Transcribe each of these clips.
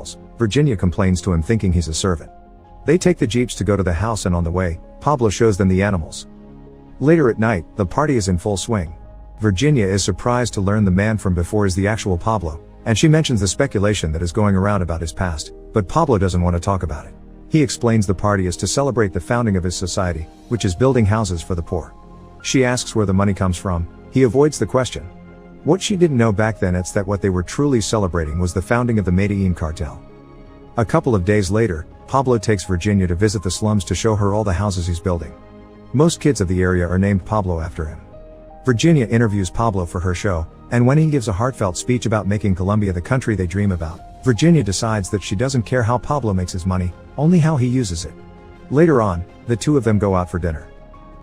animals. Virginia complains to him thinking he's a servant. They take the jeeps to go to the house, and on the way, Pablo shows them the animals. Later at night, the party is in full swing. Virginia is surprised to learn the man from before is the actual Pablo, and she mentions the speculation that is going around about his past, but Pablo doesn't want to talk about it. He explains the party is to celebrate the founding of his society, which is building houses for the poor. She asks where the money comes from. He avoids the question. What she didn't know back then is that what they were truly celebrating was the founding of the Medellin cartel. A couple of days later, Pablo takes Virginia to visit the slums to show her all the houses he's building. Most kids of the area are named Pablo after him. Virginia interviews Pablo for her show, and when he gives a heartfelt speech about making Colombia the country they dream about, Virginia decides that she doesn't care how Pablo makes his money, only how he uses it. Later on, the two of them go out for dinner.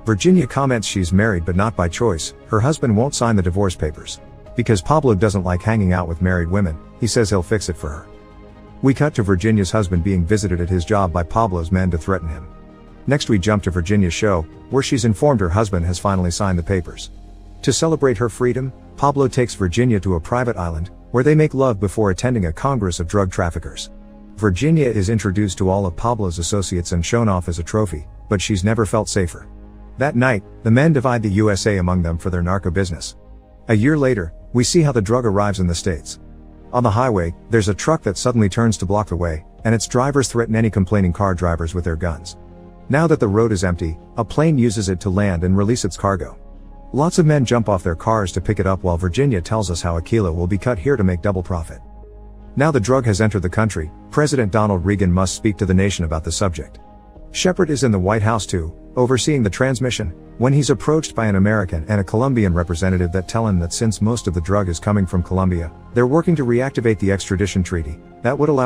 Virginia comments she's married but not by choice. Her husband won't sign the divorce papers. Because Pablo doesn't like hanging out with married women, he says he'll fix it for her. We cut to Virginia's husband being visited at his job by Pablo's men to threaten him. Next we jump to Virginia's show, where she's informed her husband has finally signed the papers. To celebrate her freedom, Pablo takes Virginia to a private island, where they make love before attending a congress of drug traffickers. Virginia is introduced to all of Pablo's associates and shown off as a trophy, but she's never felt safer. That night, the men divide the USA among them for their narco business. A year later, we see how the drug arrives in the States. On the highway, there's a truck that suddenly turns to block the way, and its drivers threaten any complaining car drivers with their guns. Now that the road is empty, a plane uses it to land and release its cargo. Lots of men jump off their cars to pick it up while Virginia tells us how a kilo will be cut here to make double profit. Now the drug has entered the country, President Donald Reagan must speak to the nation about the subject. Shepard is in the White House too, overseeing the transmission, when he's approached by an American and a Colombian representative that tell him that since most of the drug is coming from Colombia, they're working to reactivate the extradition treaty that would allow